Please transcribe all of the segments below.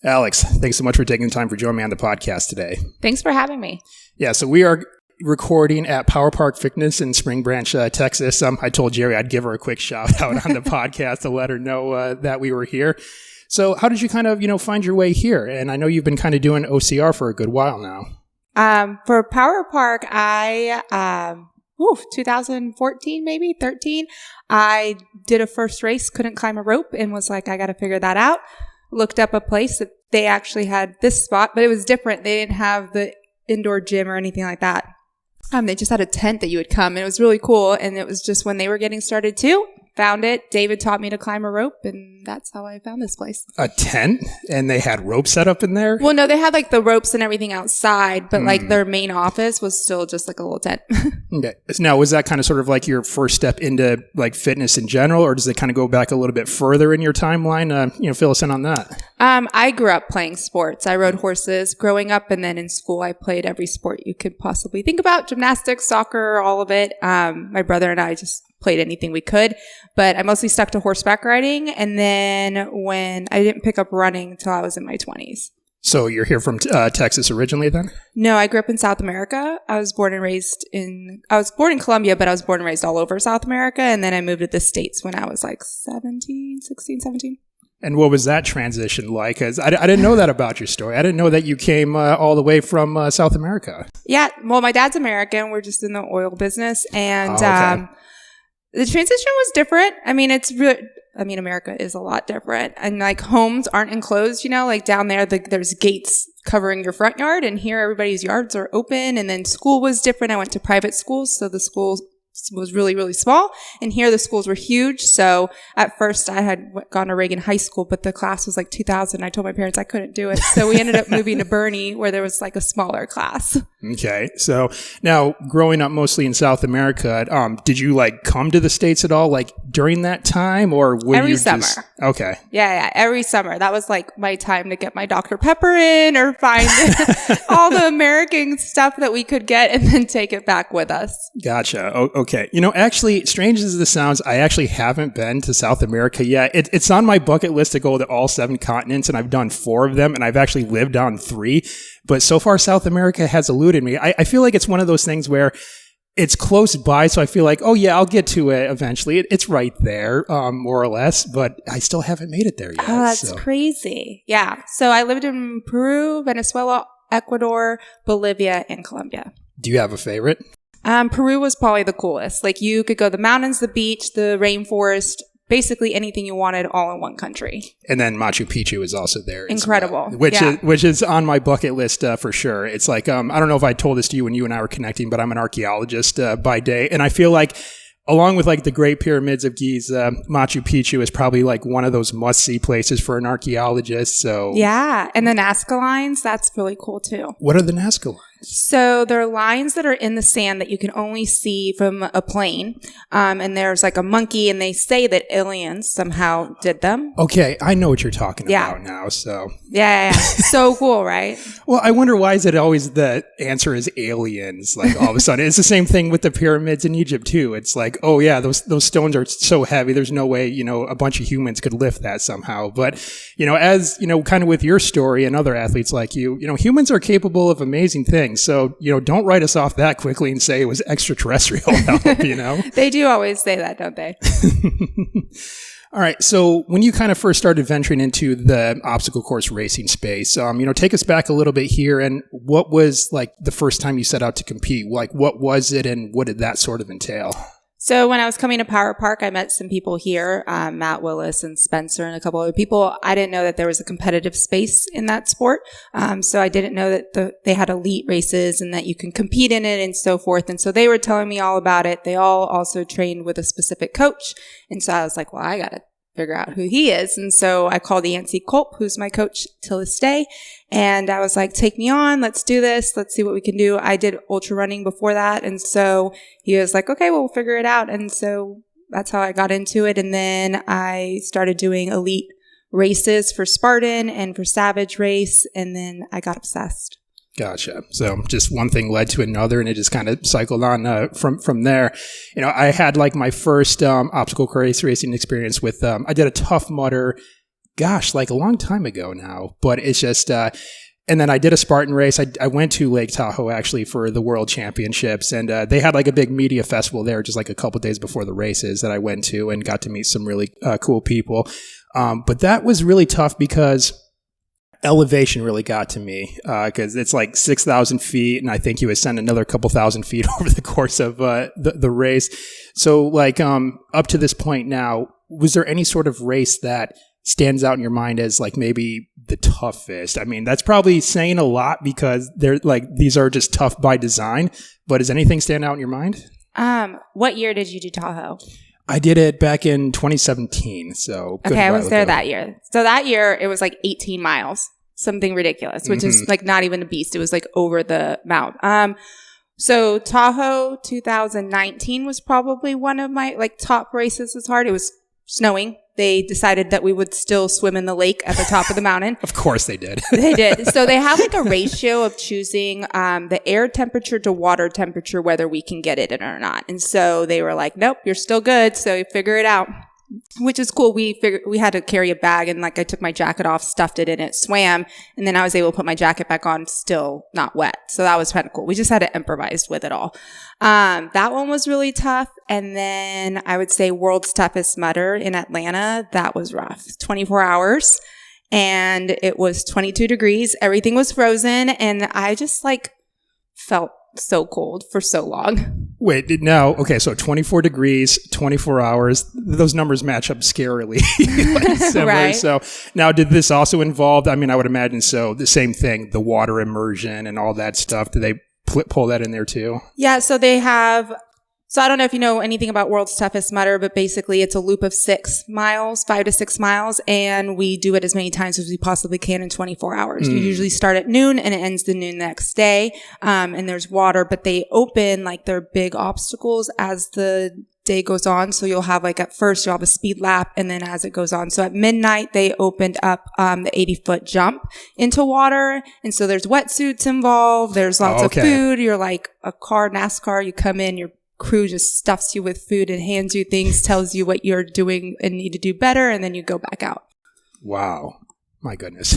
Alex, thanks so much for taking the time for joining me on the podcast today. Thanks for having me. Yeah, so we are recording at Power Park Fitness in Spring Branch, Texas. I told Jerry I'd give her a quick shout out on the podcast to let her know that we were here. So how did you kind of, find your way here? And I know you've been kind of doing OCR for a good while now. For Power Park, 2014, maybe 13, I did a first race, couldn't climb a rope, and was like, I got to figure that out. Looked up a place that they actually had this spot, but it was different. They didn't have the indoor gym or anything like that. They just had a tent that you would come, and it was really cool. And it was just when they were getting started too. Found it. David taught me to climb a rope, and that's how I found this place. A tent? And they had ropes set up in there? Well, no, they had like the ropes and everything outside, but like their main office was still just like a little tent. Okay. Now, was that kind of sort of like your first step into like fitness in general, or does it kind of go back a little bit further in your timeline? Fill us in on that. I grew up playing sports. I rode horses growing up, and then in school, I played every sport you could possibly think about: gymnastics, soccer, all of it. My brother and I just played anything we could, but I mostly stuck to horseback riding. And then when I didn't pick up running until I was in my 20s. So you're here from Texas originally then? No, I grew up in South America. I was born in Colombia, but I was born and raised all over South America. And then I moved to the States when I was like 16, 17. And what was that transition like? 'Cause I didn't know that about your story. I didn't know that you came all the way from South America. Yeah. Well, my dad's American. We're just in the oil business. And the transition was different. I mean, America is a lot different. And like homes aren't enclosed, like down there, there's gates covering your front yard. And here everybody's yards are open. And then school was different. I went to private schools. So the schools was really, really small. And here the schools were huge. So at first I had gone to Reagan High School, but the class was like 2,000. I told my parents I couldn't do it. So we ended up moving to Bernie, where there was like a smaller class. Okay. So now growing up mostly in South America, did you like come to the States at all like during that time, or would every you summer? Okay. Yeah. Every summer. That was like my time to get my Dr. Pepper in or find all the American stuff that we could get and then take it back with us. Gotcha. Okay. Actually, strange as this sounds, I actually haven't been to South America yet. It's on my bucket list to go to all 7 continents, and I've done 4 of them, and I've actually lived on 3. But so far, South America has eluded me. I feel like it's one of those things where it's close by, so I feel like, oh yeah, I'll get to it eventually. It's right there, more or less, but I still haven't made it there yet. Oh, that's crazy. Yeah. So I lived in Peru, Venezuela, Ecuador, Bolivia, and Colombia. Do you have a favorite? Peru was probably the coolest. Like you could go the mountains, the beach, the rainforest, basically anything you wanted all in one country. And then Machu Picchu is also there. Incredible. Which is on my bucket list for sure. It's like, I don't know if I told this to you when you and I were connecting, but I'm an archaeologist by day. And I feel like along with like the Great Pyramids of Giza, Machu Picchu is probably like one of those must-see places for an archaeologist. So yeah. And the Nazca lines, that's really cool too. What are the Nazca lines? So there are lines that are in the sand that you can only see from a plane. And there's like a monkey, and they say that aliens somehow did them. Okay, I know what you're talking about now. So yeah. So cool, right? Well, I wonder, why is it always the answer is aliens? Like all of a sudden, it's the same thing with the pyramids in Egypt too. It's like, oh yeah, those stones are so heavy. There's no way, a bunch of humans could lift that somehow. But, as, kind of with your story and other athletes like you, humans are capable of amazing things. So, don't write us off that quickly and say it was extraterrestrial help, They do always say that, don't they? All right. So when you kind of first started venturing into the obstacle course racing space, take us back a little bit here. And what was like the first time you set out to compete? Like, what was it, and what did that sort of entail? So when I was coming to Power Park, I met some people here, Matt Willis and Spencer and a couple other people. I didn't know that there was a competitive space in that sport. So I didn't know that they had elite races and that you can compete in it and so forth. And so they were telling me all about it. They all also trained with a specific coach. And so I was like, well, I got to figure out who he is. And so I called Yancey Culp, who's my coach till this day. And I was like, take me on. Let's do this. Let's see what we can do. I did ultra running before that. And so he was like, okay, well, we'll figure it out. And so that's how I got into it. And then I started doing elite races for Spartan and for Savage Race. And then I got obsessed. Gotcha. So just one thing led to another, and it just kind of cycled on from there. I had like my first obstacle course racing experience with I did a Tough Mudder gosh, like a long time ago now, but it's just, and then I did a Spartan race. I went to Lake Tahoe actually for the World Championships, and they had like a big media festival there just like a couple days before the races that I went to and got to meet some really cool people. But that was really tough because elevation really got to me because it's like 6,000 feet, and I think you ascend another couple thousand feet over the course of the race. So like up to this point now, was there any sort of race that stands out in your mind as like maybe the toughest? I mean, that's probably saying a lot because they're like, these are just tough by design, but does anything stand out in your mind? What year did you do Tahoe? I did it back in 2017. So okay, I was there that year. So that year it was like 18 miles, something ridiculous, which is like not even a beast. It was like over the mount. So Tahoe 2019 was probably one of my like top races. It's hard. It was snowing. They decided that we would still swim in the lake at the top of the mountain. Of course they did. They did. So they have like a ratio of choosing the air temperature to water temperature, whether we can get it in or not. And so they were like, nope, you're still good. So you figure it out, which is cool. We had to carry a bag, and like I took my jacket off, stuffed it in it, swam, and then I was able to put my jacket back on, still not wet. So that was kind of cool. We just had to improvise with it all. That one was really tough. And then I would say World's Toughest Mudder in Atlanta. That was rough. 24 hours, and it was 22 degrees. Everything was frozen, and I just like felt so cold for so long. Wait, now, okay, so 24 degrees, 24 hours, those numbers match up scarily. Like similar. Right. So now, did this also involve, I mean, I would imagine so, the same thing, the water immersion and all that stuff. Did they pull that in there too? Yeah, so they have, so I don't know if you know anything about World's Toughest Mudder, but basically it's a loop of 6 miles, 5 to 6 miles, and we do it as many times as we possibly can in 24 hours. We usually start at noon and it ends the noon next day. And there's water, but they open like their big obstacles as the day goes on. So you'll have like at first you'll have a speed lap, and then as it goes on. So at midnight they opened up the 80-foot jump into water, and so there's wetsuits involved. There's lots of food. You're like a car, NASCAR. You come in, your crew just stuffs you with food and hands you things, tells you what you're doing and need to do better, and then you go back out. Wow. My goodness.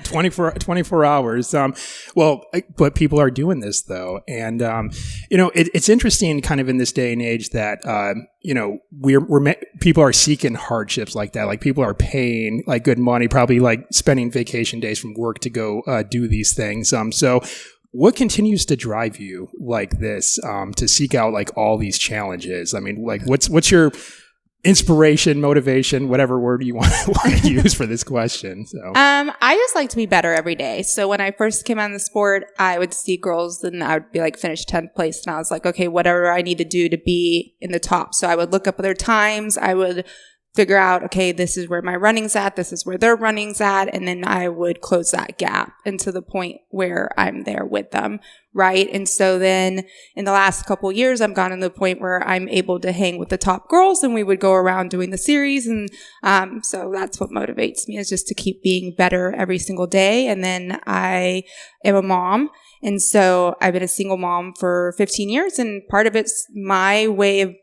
24 hours. But people are doing this though. And, it's interesting kind of in this day and age that, people are seeking hardships like that. Like people are paying like good money, probably like spending vacation days from work to go, do these things. So what continues to drive you like this, to seek out like all these challenges? I mean, like what's your inspiration, motivation, whatever word you want to use for this question? So, I just like to be better every day. So when I first came on the sport, I would see girls and I would be like, finish 10th place. And I was like, okay, whatever I need to do to be in the top. So I would look up their times. I would figure out, okay, this is where my running's at. This is where their running's at. And then I would close that gap into the point where I'm there with them. Right. And so then in the last couple of years, I've gotten to the point where I'm able to hang with the top girls, and we would go around doing the series. And, so that's what motivates me, is just to keep being better every single day. And then I am a mom. And so I've been a single mom for 15 years. And part of it's my way of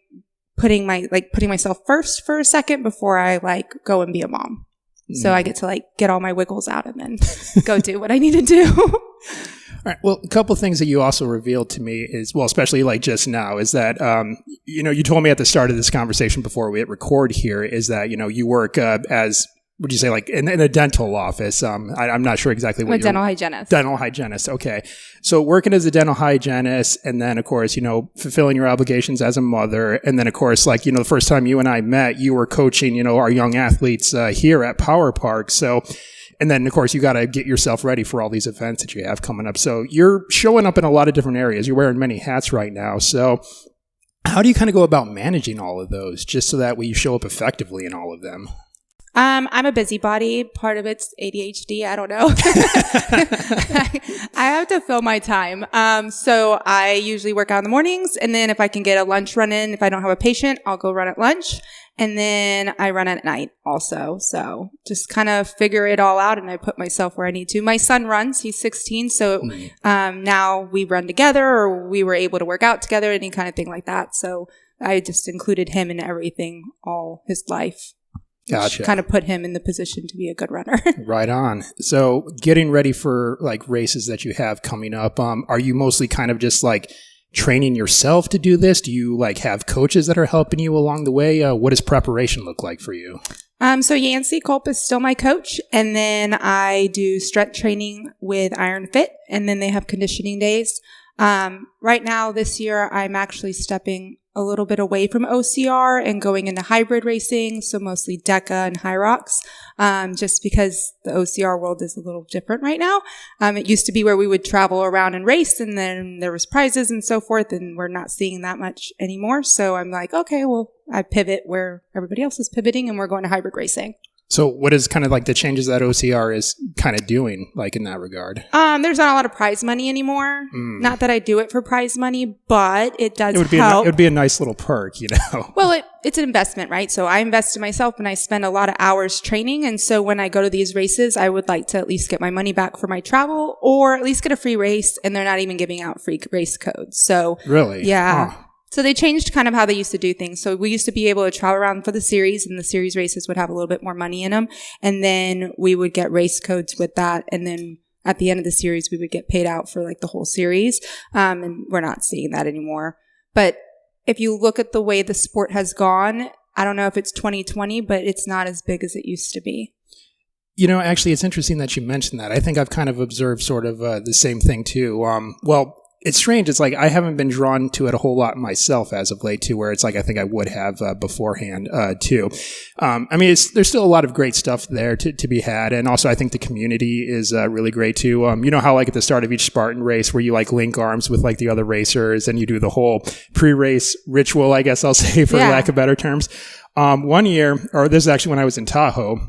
putting myself first for a second before I like go and be a mom. So I get to like get all my wiggles out and then go do what I need to do. All right. Well, a couple of things that you also revealed to me is, well, especially like just now, is that, you told me at the start of this conversation before we hit record here, is that, you work as, would you say like in a dental office? I'm not sure exactly what I'm a dental hygienist. Dental hygienist. Okay. So working as a dental hygienist, and then of course, fulfilling your obligations as a mother. And then of course, like, the first time you and I met, you were coaching, our young athletes, here at Power Park. So, and then, of course, you got to get yourself ready for all these events that you have coming up. So you're showing up in a lot of different areas. You're wearing many hats right now. So how do you kind of go about managing all of those just so that you show up effectively in all of them? I'm a busybody. Part of it's ADHD. I don't know. I have to fill my time. So I usually work out in the mornings, and then if I can get a lunch run in, if I don't have a patient, I'll go run at lunch. And then I run at night also. So just kind of figure it all out, and I put myself where I need to. My son runs. He's 16. So, now we run together, or we were able to work out together, any kind of thing like that. So I just included him in everything all his life. Gotcha. Kind of put him in the position to be a good runner. Right on. So getting ready for like races that you have coming up, are you mostly kind of just like training yourself to do this? Do you like have coaches that are helping you along the way? What does preparation look like for you? So Yancey Culp is still my coach. And then I do strength training with Iron Fit. And then they have conditioning days. Right now this year, I'm actually stepping a little bit away from OCR and going into hybrid racing. So mostly DECA and Hyrox, just because the OCR world is a little different right now. It used to be where we would travel around and race and then there was prizes and so forth. And we're not seeing that much anymore. So I'm like, okay, well, I pivot where everybody else is pivoting and we're going to hybrid racing. So what is kind of like the changes that OCR is kind of doing like in that regard? There's not a lot of prize money anymore. Not that I do it for prize money, but it does help. It would be a nice little perk, you know? Well, it's an investment, right? So I invest in myself and I spend a lot of hours training. And so when I go to these races, I would like to at least get my money back for my travel or at least get a free race. And they're not even giving out free race codes. So really? Yeah. Huh. So they changed kind of how they used to do things. So we used to be able to travel around for the series and the series races would have a little bit more money in them. And then we would get race codes with that. And then at the end of the series, we would get paid out for like the whole series. And we're not seeing that anymore. But if you look at the way the sport has gone, I don't know if it's 2020, but it's not as big as it used to be. You know, actually, it's interesting that you mentioned that. I think I've kind of observed sort of the same thing too. Well, it's strange. It's like I haven't been drawn to it a whole lot myself as of late too, where it's like I think I would have beforehand too. I mean, there's still a lot of great stuff there to be had. And also I think the community is really great too. You know how like at the start of each Spartan race where you like link arms with like the other racers and you do the whole pre-race ritual, I guess I'll say for lack of better terms. One year, or this is actually when I was in Tahoe,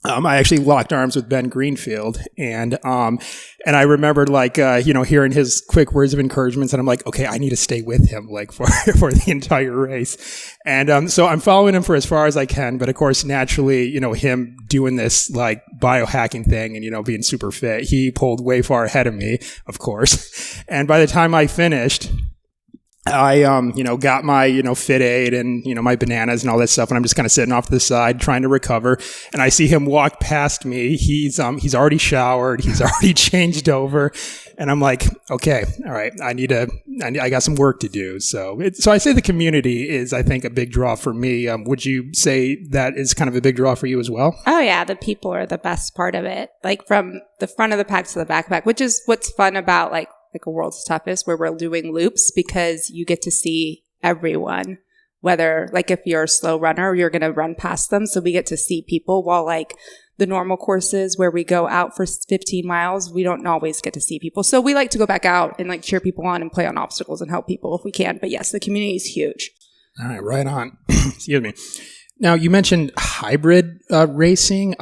I actually locked arms with Ben Greenfield and I remembered like, hearing his quick words of encouragement and I'm like, okay, I need to stay with him like for the entire race. And, so I'm following him for as far as I can. But of course, naturally, him doing this like biohacking thing and, being super fit, he pulled way far ahead of me, of course. And by the time I finished, I, got my, Fit Aid and, my bananas and all that stuff. And I'm just kind of sitting off to the side trying to recover. And I see him walk past me. He's already showered. He's already changed over. And I'm like, okay, all right. I got some work to do. So I say the community is, I think, a big draw for me. Would you say that is kind of a big draw for you as well? Oh yeah. The people are the best part of it. Like from the front of the pack to the back, which is what's fun about like a World's Toughest where we're doing loops because you get to see everyone, whether like if you're a slow runner, you're going to run past them. So we get to see people while like the normal courses where we go out for 15 miles, we don't always get to see people. So we like to go back out and like cheer people on and play on obstacles and help people if we can. But yes, the community is huge. All right. Right on. Excuse me. Now you mentioned hybrid racing.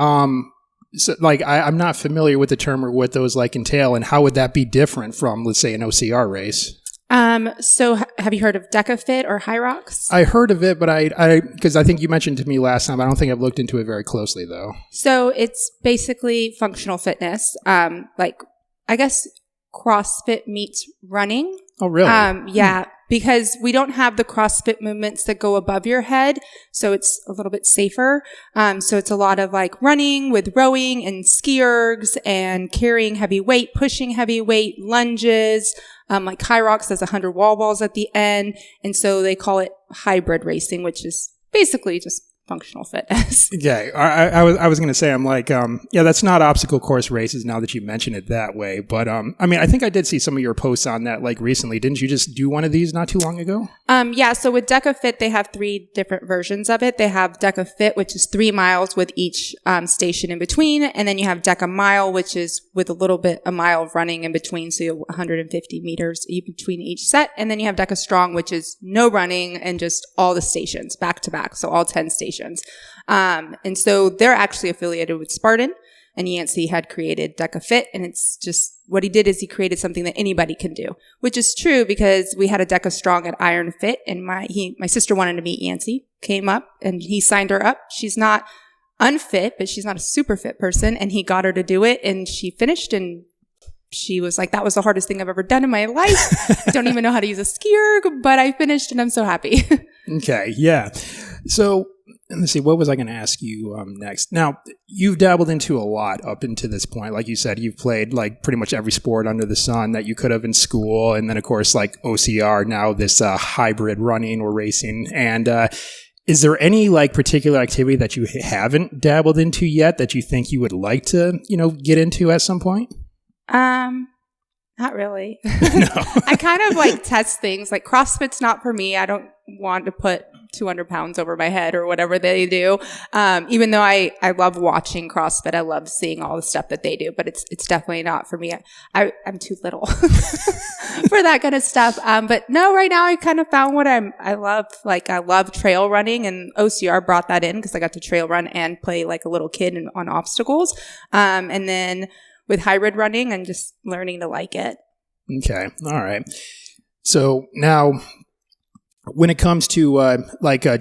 So, like, I'm not familiar with the term or what those like entail, and how would that be different from, let's say, an OCR race? So have you heard of DECA or Hyrox? I heard of it, but because I think you mentioned to me last time, I don't think I've looked into it very closely though. So it's basically functional fitness. Like I guess CrossFit meets running. Oh, really? Yeah. Because we don't have the CrossFit movements that go above your head. So it's a little bit safer. So it's a lot of like running with rowing and ski ergs and carrying heavy weight, pushing heavy weight, lunges. Like Hyrox has 100 wall balls at the end. And so they call it hybrid racing, which is basically just functional fitness. Yeah, I was going to say, I'm like, that's not obstacle course races now that you mention it that way. But, I mean, I think I did see some of your posts on that like recently. Didn't you just do one of these not too long ago? Yeah. So with DECA Fit, they have 3 different versions of it. They have DECA Fit, which is 3 miles with each station in between. And then you have DECA Mile, which is with a mile of running in between. So you have 150 meters between each set. And then you have DECA Strong, which is no running and just all the stations back to back. So all 10 stations. And so they're actually affiliated with Spartan, and Yancey had created DECA Fit, and it's just what he did is he created something that anybody can do, which is true because we had a DECA Strong at Iron Fit, and my sister wanted to meet Yancey, came up, and he signed her up. She's not unfit, but she's not a super fit person, and he got her to do it, and she finished, and she was like, that was the hardest thing I've ever done in my life. I don't even know how to use a ski erg, but I finished, and I'm so happy. Okay, yeah. So let's see, what was I going to ask you next? Now, you've dabbled into a lot up into this point. Like you said, you've played like pretty much every sport under the sun that you could have in school. And then, of course, like OCR, now this hybrid running or racing. And is there any like particular activity that you haven't dabbled into yet that you think you would like to, get into at some point? Not really. No. I kind of like test things. Like CrossFit's not for me. I don't want to put 200 pounds over my head or whatever they do. Even though I love watching CrossFit, I love seeing all the stuff that they do, but it's definitely not for me. I'm too little for that kind of stuff. But no, right now I kind of found what I love. Like I love trail running, and OCR brought that in because I got to trail run and play like a little kid on obstacles. And then with hybrid running, I'm just learning to like it. Okay. All right. So now, when it comes to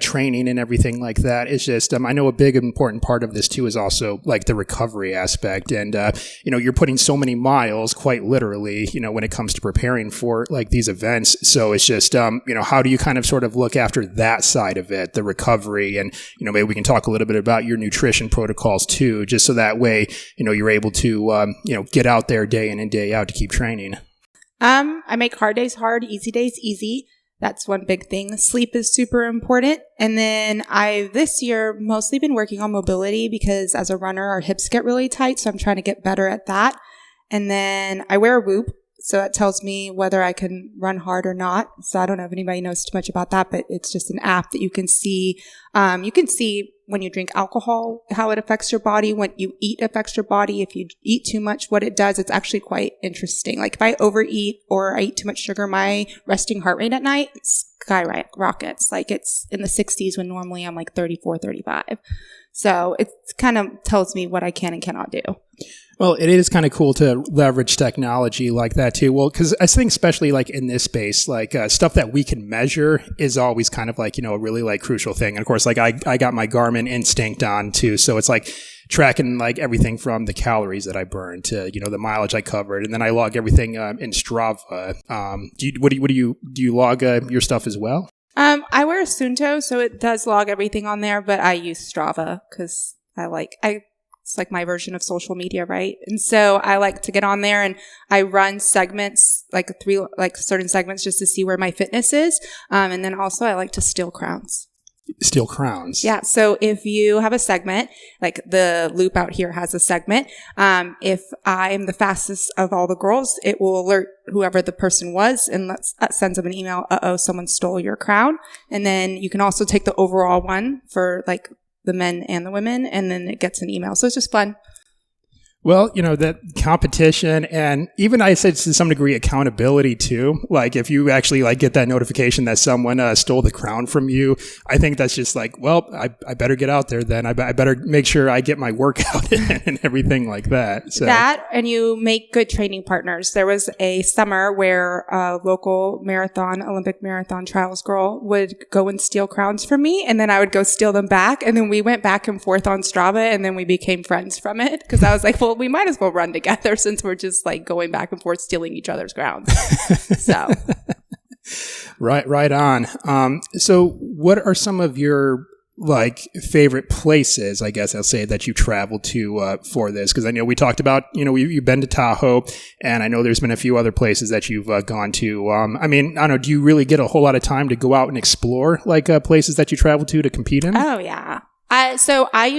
training and everything like that, it's just I know a big important part of this too is also like the recovery aspect, and you're putting so many miles, quite literally, when it comes to preparing for like these events. So it's just how do you kind of sort of look after that side of it, the recovery, and maybe we can talk a little bit about your nutrition protocols too, just so that way you're able to get out there day in and day out to keep training. I make hard days hard, easy days easy. That's one big thing. Sleep is super important. And then I've this year mostly been working on mobility because as a runner, our hips get really tight. So I'm trying to get better at that. And then I wear a Whoop. So it tells me whether I can run hard or not. So I don't know if anybody knows too much about that, but it's just an app that you can see. You can see when you drink alcohol, how it affects your body. When you eat affects your body. If you eat too much, what it does, it's actually quite interesting. Like if I overeat or I eat too much sugar, my resting heart rate at night skyrockets. Like it's in the 60s when normally I'm like 34, 35. So it kind of tells me what I can and cannot do. Well, it is kind of cool to leverage technology like that too. Well, because I think especially like in this space, like stuff that we can measure is always kind of like, a really like crucial thing. And of course, like I got my Garmin Instinct on too. So it's like tracking like everything from the calories that I burned to, the mileage I covered. And then I log everything in Strava. Do you log your stuff as well? I wear a Suunto, so it does log everything on there, but I use Strava because it's like my version of social media, right? And so I like to get on there and I run segments, certain segments just to see where my fitness is. And then also I like to steal crowns. Steal crowns. Yeah. So if you have a segment, like the loop out here has a segment, if I am the fastest of all the girls, it will alert whoever the person was and sends them an email. Someone stole your crown. And then you can also take the overall one for like the men and the women, and then it gets an email. So it's just fun. Well, that competition and even I said to some degree accountability too. Like if you actually like get that notification that someone stole the crown from you, I think that's just like, well, I better get out there then. I better make sure I get my workout in and everything like that. So that, and you make good training partners. There was a summer where a local Olympic marathon trials girl would go and steal crowns from me, and then I would go steal them back. And then we went back and forth on Strava, and then we became friends from it because I was like, well, we might as well run together since we're just like going back and forth stealing each other's grounds. So right on. So what are some of your like favorite places, I guess I'll say, that you traveled to for this? Because I know we talked about, you've been to Tahoe, and I know there's been a few other places that you've gone to. I don't know, do you really get a whole lot of time to go out and explore like places that you travel to compete in? Oh yeah. So I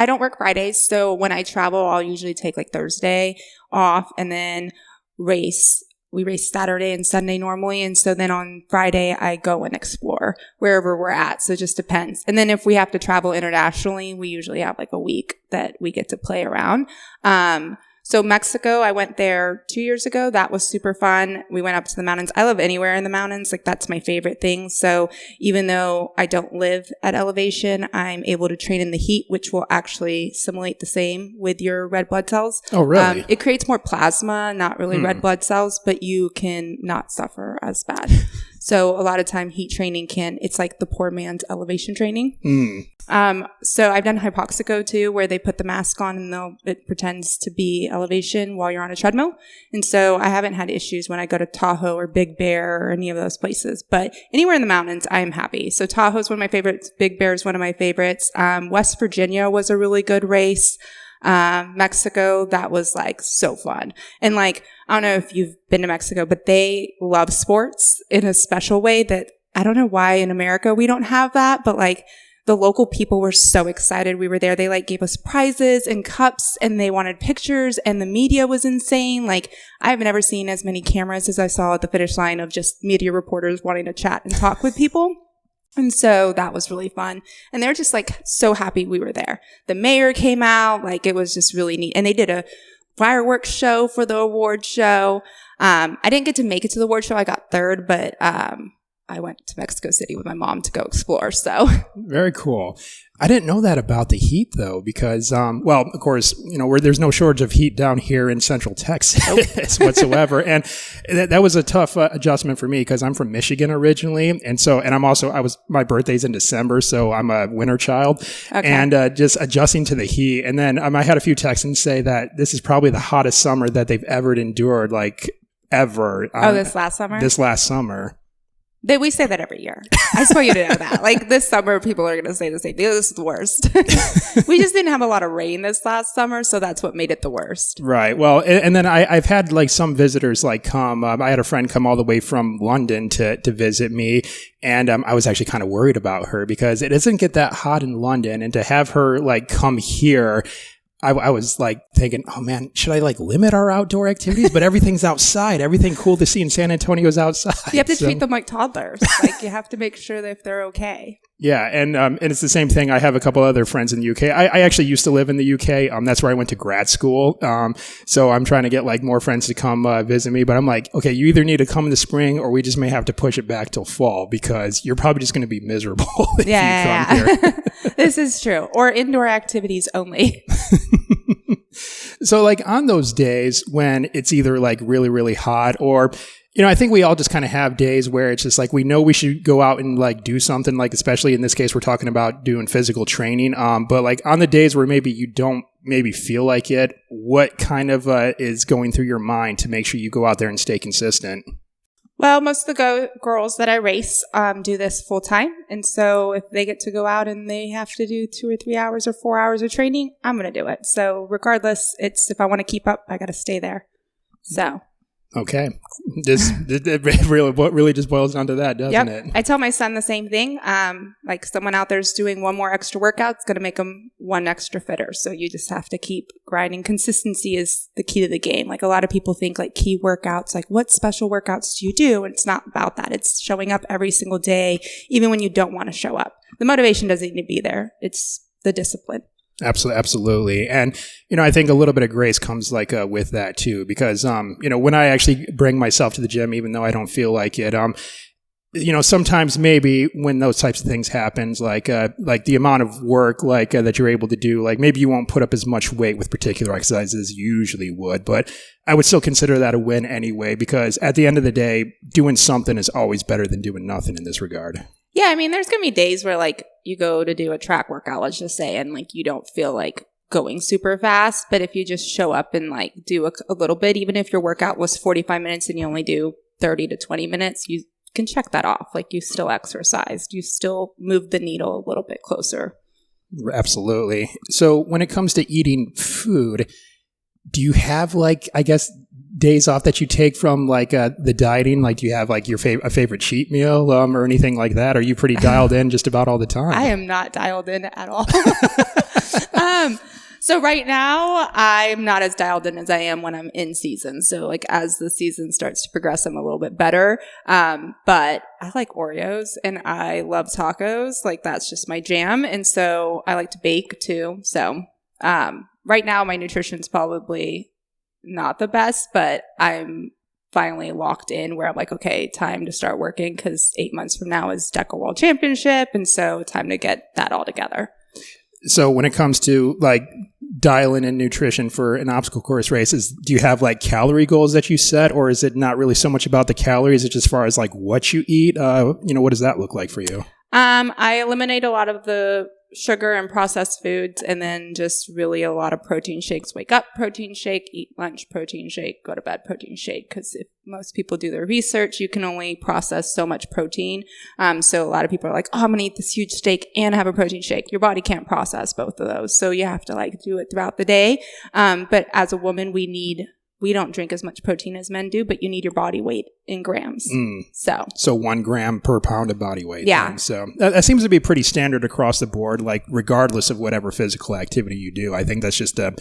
don't work Fridays. So when I travel, I'll usually take like Thursday off and then race. We race Saturday and Sunday normally. And so then on Friday, I go and explore wherever we're at. So it just depends. And then if we have to travel internationally, we usually have like a week that we get to play around. So Mexico, I went there 2 years ago. That was super fun. We went up to the mountains. I live anywhere in the mountains. Like that's my favorite thing. So even though I don't live at elevation, I'm able to train in the heat, which will actually simulate the same with your red blood cells. Oh, really? It creates more plasma, not really red blood cells, but you can not suffer as bad. So a lot of time heat training it's like the poor man's elevation training. So I've done hypoxico too, where they put the mask on and it pretends to be elevation while you're on a treadmill. And so I haven't had issues when I go to Tahoe or Big Bear or any of those places, but anywhere in the mountains, I am happy. So Tahoe is one of my favorites. Big Bear is one of my favorites. West Virginia was a really good race. Mexico, that was like so fun. And like, I don't know if you've been to Mexico, but they love sports in a special way that I don't know why in America we don't have that, but like the local people were so excited we were there. They like gave us prizes and cups and they wanted pictures and the media was insane. Like I've never seen as many cameras as I saw at the finish line of just media reporters wanting to chat and talk with people. And so that was really fun. And they're just like so happy we were there. The mayor came out, like it was just really neat. And they did a fireworks show for the award show. I didn't get to make it to the award show. I got third, but I went to Mexico City with my mom to go explore. So very cool. I didn't know that about the heat though, because, well, of course, you know, where there's no shortage of heat down here in Central Texas whatsoever. And that was a tough adjustment for me because I'm from Michigan originally. And so, and my birthday's in December, so I'm a winter child. Okay. And just adjusting to the heat. And then I had a few Texans say that this is probably the hottest summer that they've ever endured, like ever. This last summer? This last summer. We say that every year. I just want you to know that. Like this summer, people are going to say the same thing. This is the worst. We just didn't have a lot of rain this last summer, so that's what made it the worst. Right. Well, and then I've had like some visitors like come. I had a friend come all the way from London to visit me, and I was actually kind of worried about her because it doesn't get that hot in London, and to have her like come here. I was like thinking, oh man, should I like limit our outdoor activities? But everything's outside. Everything cool to see in San Antonio is outside. You have to treat them like toddlers. Like you have to make sure that if they're okay. Yeah, and it's the same thing. I have a couple other friends in the UK. I actually used to live in the UK. That's where I went to grad school. So I'm trying to get like more friends to come visit me. But I'm like, okay, you either need to come in the spring or we just may have to push it back till fall because you're probably just going to be miserable if you come here. This is true. Or indoor activities only. So like on those days when it's either like really, really hot or, you know, I think we all just kind of have days where it's just like we know we should go out and like do something, like especially in this case, we're talking about doing physical training. But like on the days where maybe you don't maybe feel like it, what kind of is going through your mind to make sure you go out there and stay consistent? Well, most of the girls that I race do this full time. And so if they get to go out and they have to do 2 or 3 hours or 4 hours of training, I'm going to do it. So regardless, if I want to keep up, I got to stay there. So. Okay. It really just boils down to that, doesn't it? I tell my son the same thing. Like someone out there's doing one more extra workout, it's going to make them one extra fitter. So you just have to keep grinding. Consistency is the key to the game. Like a lot of people think like key workouts, like what special workouts do you do? And it's not about that. It's showing up every single day, even when you don't want to show up. The motivation doesn't need to be there. It's the discipline. Absolutely. And, you know, I think a little bit of grace comes like with that too, because, you know, when I actually bring myself to the gym, even though I don't feel like it, you know, sometimes maybe when those types of things happens, like the amount of work, like that you're able to do, like maybe you won't put up as much weight with particular exercises as you usually would, but I would still consider that a win anyway, because at the end of the day, doing something is always better than doing nothing in this regard. Yeah, I mean, there's going to be days where, like, you go to do a track workout, let's just say, and, like, you don't feel like going super fast. But if you just show up and, like, do a little bit, even if your workout was 45 minutes and you only do 30 to 20 minutes, you can check that off. Like, you still exercised. You still moved the needle a little bit closer. Absolutely. So when it comes to eating food, do you have, like, I guess, days off that you take from like the dieting? Like, do you have like your favorite cheat meal or anything like that? Are you pretty dialed in just about all the time? I am not dialed in at all. So right now I'm not as dialed in as I am when I'm in season. So like as the season starts to progress, I'm a little bit better. But I like Oreos and I love tacos. Like that's just my jam. And so I like to bake too. So right now my nutrition's probably not the best, but I'm finally locked in where I'm like, okay, time to start working because 8 months from now is DECA World Championship. And so time to get that all together. So when it comes to like dialing in nutrition for an obstacle course race, do you have like calorie goals that you set, or is it not really so much about the calories? It's just as far as like what you eat? What does that look like for you? I eliminate a lot of the sugar and processed foods, and then just really a lot of protein shakes. Wake up, protein shake, eat lunch, protein shake, go to bed, protein shake. Because if most people do their research, you can only process so much protein. So a lot of people are like, oh, I'm going to eat this huge steak and have a protein shake. Your body can't process both of those. So you have to like do it throughout the day. But as a woman, we don't drink as much protein as men do, but you need your body weight in grams. So 1 gram per pound of body weight. Yeah. Then. So that seems to be pretty standard across the board, like regardless of whatever physical activity you do. I think that's just a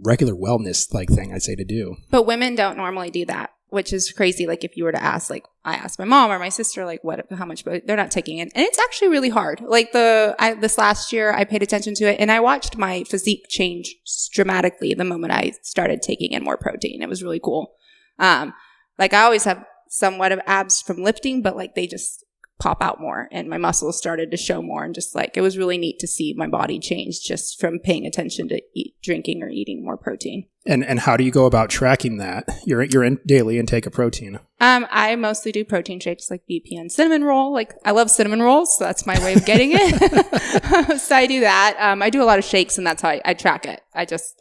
regular wellness like thing I'd say to do. But women don't normally do that, which is crazy. Like if you were to ask, like I asked my mom or my sister, like how much, but they're not taking it. And it's actually really hard. Like this last year I paid attention to it, and I watched my physique change dramatically the moment I started taking in more protein. It was really cool. Like I always have somewhat of abs from lifting, but like they just pop out more, and my muscles started to show more, and just like it was really neat to see my body change just from paying attention to drinking or eating more protein. And how do you go about tracking that, your daily intake of protein? I mostly do protein shakes like BPN cinnamon roll. Like I love cinnamon rolls, so that's my way of getting it. So I do that. I do a lot of shakes, and that's how I track it. I just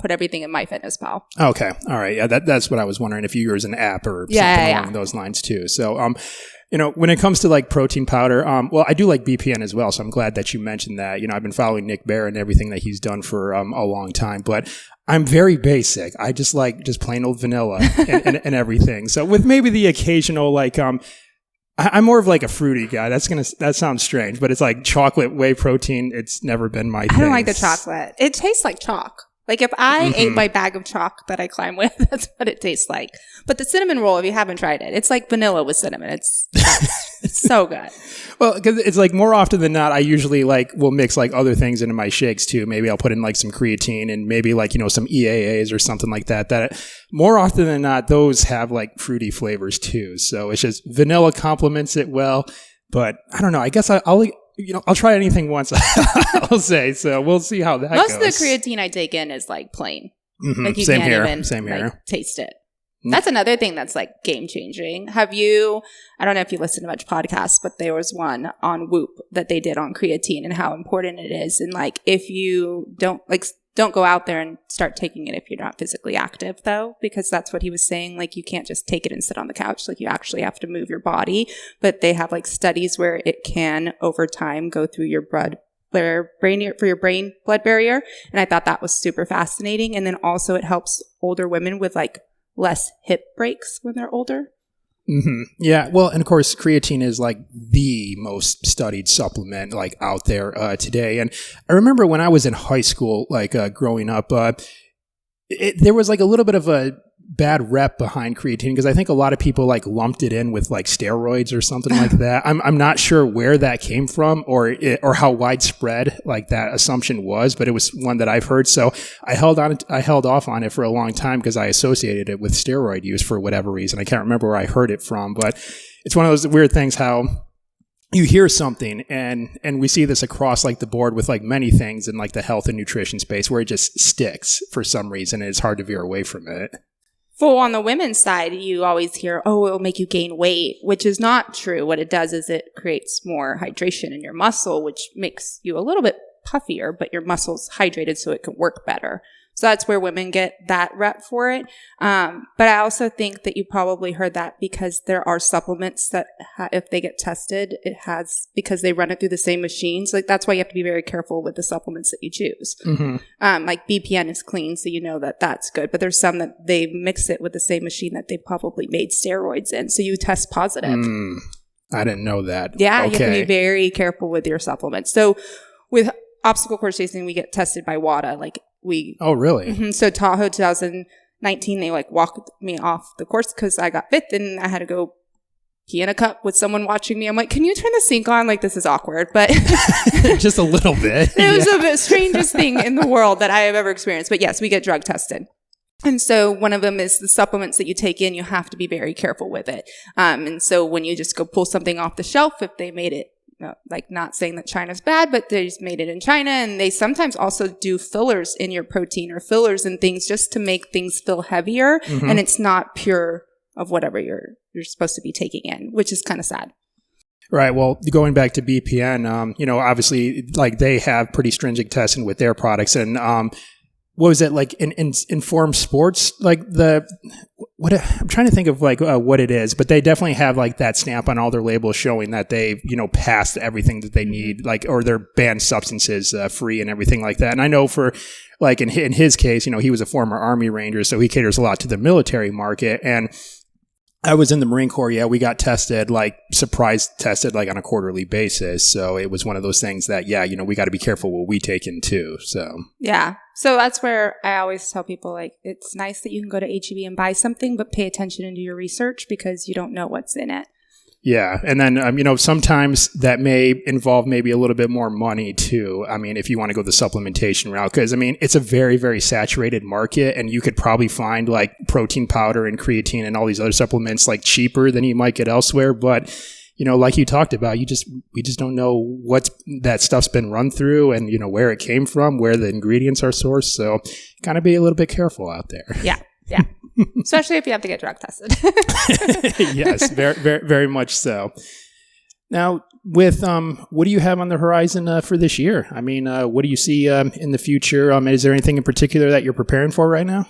put everything in MyFitnessPal. Okay. All right. Yeah, that's what I was wondering, if you use an app or something along those lines too. So when it comes to like protein powder, well, I do like BPN as well. So I'm glad that you mentioned that. I've been following Nick Bear and everything that he's done for a long time, but I'm very basic. I just like just plain old vanilla and everything. So with maybe the occasional, like, I'm more of like a fruity guy. That sounds strange, but it's like chocolate whey protein. It's never been my thing. I don't like the chocolate. It tastes like chalk. Like if I ate my bag of chalk that I climb with, that's what it tastes like. But the cinnamon roll, if you haven't tried it, it's like vanilla with cinnamon. It's so good. Well, because it's like more often than not, I usually like will mix like other things into my shakes too. Maybe I'll put in like some creatine and maybe like, some EAAs or something like that. That more often than not, those have like fruity flavors too. So it's just vanilla complements it well. But I don't know. I guess I'll try anything once, I'll say. So we'll see how that goes. Most of the creatine I take in is like plain. Like you can't even like, taste it. That's another thing that's like game changing. I don't know if you listen to much podcasts, but there was one on Whoop that they did on creatine and how important it is. And like, if you don't go out there and start taking it if you're not physically active though, because that's what he was saying. Like you can't just take it and sit on the couch. Like you actually have to move your body, but they have like studies where it can over time go through your brain blood barrier. And I thought that was super fascinating. And then also it helps older women with like less hip breaks when they're older. Mm-hmm. Yeah. Well, and of course, creatine is like the most studied supplement like out there today. And I remember when I was in high school, like growing up, there was like a little bit of a bad rep behind creatine because I think a lot of people like lumped it in with like steroids or something like that. I'm not sure where that came from or how widespread like that assumption was, but it was one that I've heard. So I held off on it for a long time because I associated it with steroid use for whatever reason. I can't remember where I heard it from, but it's one of those weird things how you hear something and we see this across like the board with like many things in like the health and nutrition space where it just sticks for some reason and it's hard to veer away from it. Well, on the women's side, you always hear, oh, it'll make you gain weight, which is not true. What it does is it creates more hydration in your muscle, which makes you a little bit puffier, but your muscle's hydrated so it can work better. So that's where women get that rep for it. But I also think that you probably heard that because there are supplements that if they get tested, because they run it through the same machines. Like that's why you have to be very careful with the supplements that you choose. Mm-hmm. Like BPN is clean, so you know that that's good. But there's some that they mix it with the same machine that they probably made steroids in. So you test positive. I didn't know that. Yeah, okay. You have to be very careful with your supplements. So with obstacle course racing, we get tested by WADA. Oh, really? Mm-hmm. So Tahoe 2019, they like walked me off the course because I got fifth and I had to go pee in a cup with someone watching me. I'm like, can you turn the sink on? Like, this is awkward, but just a little bit. It was the strangest thing in the world that I have ever experienced. But yes, we get drug tested. And so one of them is the supplements that you take in, you have to be very careful with it. And so when you just go pull something off the shelf, if they made it like not saying that China's bad, but they just made it in China. And they sometimes also do fillers in your protein or fillers and things just to make things feel heavier. Mm-hmm. And it's not pure of whatever you're supposed to be taking in, which is kind of sad. Right. Well, going back to BPN, obviously, like they have pretty stringent testing with their products, and what was it like in Informed Sports? Like I'm trying to think of like what it is, but they definitely have like that stamp on all their labels showing that they've passed everything that they need, like, or they're banned substances free and everything like that. And I know for like in his case, he was a former Army Ranger, so he caters a lot to the military market. And I was in the Marine Corps. Yeah, we got tested, like surprise tested, like on a quarterly basis. So it was one of those things that, we got to be careful what we take in too. So yeah, so that's where I always tell people, like, it's nice that you can go to HEB and buy something, but pay attention and do your research because you don't know what's in it. Yeah. And then, sometimes that may involve maybe a little bit more money too. I mean, if you want to go the supplementation route, because it's a very, very saturated market, and you could probably find like protein powder and creatine and all these other supplements like cheaper than you might get elsewhere. But, like you talked about, we just don't know what that stuff's been run through and, where it came from, where the ingredients are sourced. So kind of be a little bit careful out there. Yeah. Yeah. Especially if you have to get drug tested. Yes, very, very, very much so. Now, with what do you have on the horizon for this year? I mean, what do you see in the future? Is there anything in particular that you're preparing for right now?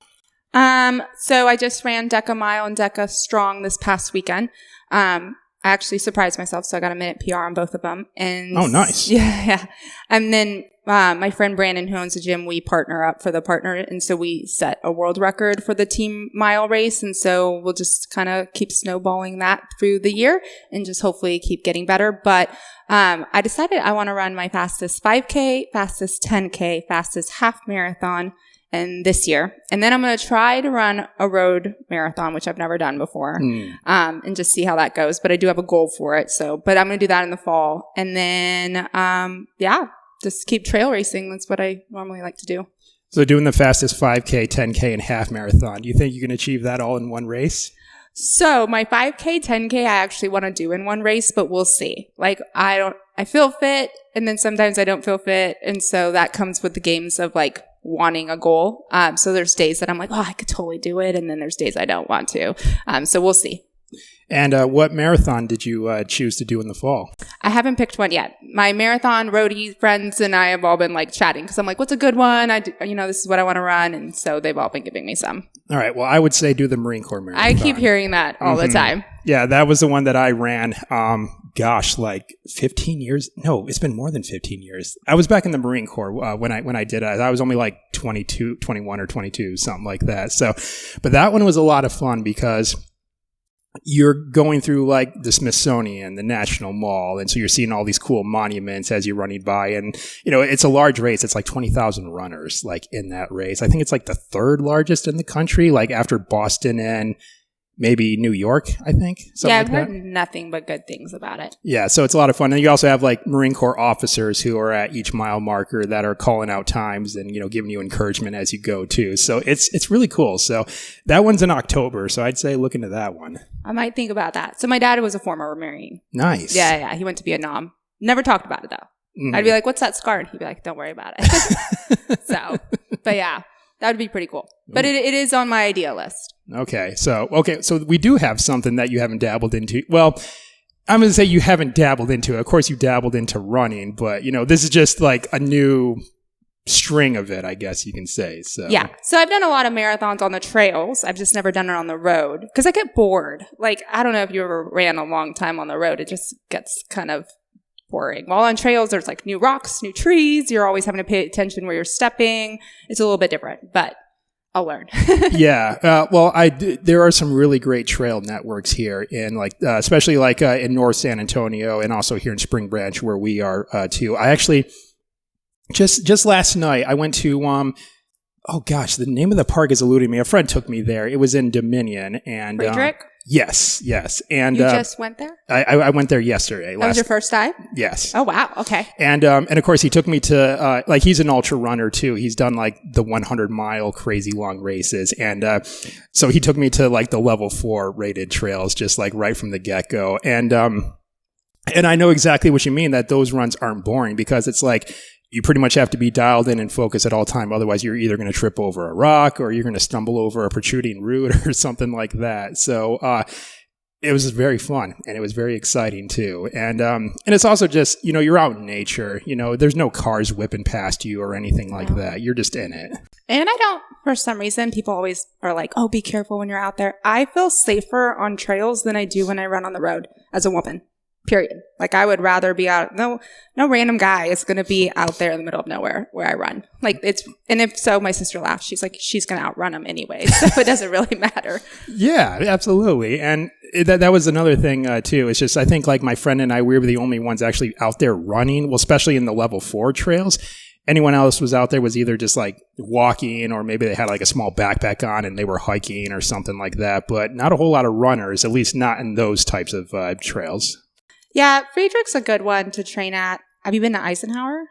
So I just ran Deca Mile and Deca Strong this past weekend. I actually surprised myself, so I got a minute PR on both of them. And oh, nice. Yeah. And then my friend Brandon, who owns a gym, we partner up for the partner. And so we set a world record for the team mile race. And so we'll just kind of keep snowballing that through the year and just hopefully keep getting better. But I decided I want to run my fastest 5K, fastest 10K, fastest half marathon and this year. And then I'm going to try to run a road marathon, which I've never done before, and just see how that goes. But I do have a goal for it. But I'm going to do that in the fall. And then, just keep trail racing. That's what I normally like to do. So doing the fastest 5K, 10K, and half marathon, do you think you can achieve that all in one race? So my 5K, 10K, I actually want to do in one race, but we'll see. Like, I feel fit, and then sometimes I don't feel fit. And so that comes with the games of like wanting a goal. So there's days that I'm like, oh, I could totally do it. And then there's days I don't want to. So we'll see. And what marathon did you choose to do in the fall? I haven't picked one yet. My marathon roadie friends and I have all been like chatting because I'm like, what's a good one? This is what I want to run. And so they've all been giving me some. All right. Well, I would say do the Marine Corps marathon. I keep hearing that all the time. Yeah, that was the one that I ran. Like 15 years. No, it's been more than 15 years. I was back in the Marine Corps when I did it. I was only like 22, 21 or 22, something like that. So, but that one was a lot of fun because you're going through like the Smithsonian, the National Mall. And so you're seeing all these cool monuments as you're running by. And, it's a large race. It's like 20,000 runners like in that race. I think it's like the third largest in the country, like after Boston and maybe New York, I think. Yeah, I've heard nothing but good things about it. Yeah, so it's a lot of fun. And you also have like Marine Corps officers who are at each mile marker that are calling out times and, giving you encouragement as you go too. So it's really cool. So that one's in October. So I'd say look into that one. I might think about that. So my dad was a former Marine. Nice. Yeah. He went to Vietnam. Never talked about it though. Mm-hmm. I'd be like, what's that scar? And he'd be like, don't worry about it. But yeah. That would be pretty cool. But it is on my idea list. Okay. So we do have something that you haven't dabbled into. Well, I'm going to say you haven't dabbled into it. Of course, you dabbled into running, but, this is just like a new string of it, I guess you can say. So yeah. So I've done a lot of marathons on the trails. I've just never done it on the road because I get bored. Like, I don't know if you ever ran a long time on the road. It just gets kind of boring. While on trails, there's like new rocks, new trees. You're always having to pay attention where you're stepping. It's a little bit different, but I'll learn. Yeah. There are some really great trail networks here in especially in North San Antonio and also here in Spring Branch where we are too. I actually just last night I went to the name of the park is eluding me. A friend took me there. It was in Dominion and Friedrich? Yes. And you just went there? I went there yesterday. That was your first time? Yes. Oh wow. Okay. And of course he took me to he's an ultra runner too. He's done like the 100-mile crazy long races, and so he took me to like the level 4 rated trails just like right from the get go. And And I know exactly what you mean, that those runs aren't boring, because it's like you pretty much have to be dialed in and focused at all time. Otherwise, you're either going to trip over a rock or you're going to stumble over a protruding root or something like that. So it was very fun, and it was very exciting too. And it's also just, you're out in nature. There's no cars whipping past you or anything like that. You're just in it. And I don't, for some reason, people always are like, oh, be careful when you're out there. I feel safer on trails than I do when I run on the road as a woman. Period. Like, I would rather be out. No random guy is going to be out there in the middle of nowhere where I run. Like, and if so, my sister laughs. She's like, she's going to outrun him anyway. So it doesn't really matter. Yeah, absolutely. And that was another thing too. It's just, I think like my friend and I, we were the only ones actually out there running. Well, especially in the level 4 trails. Anyone else was out there was either just like walking, or maybe they had like a small backpack on and they were hiking or something like that. But not a whole lot of runners, at least not in those types of trails. Yeah, Friedrich's a good one to train at. Have you been to Eisenhower?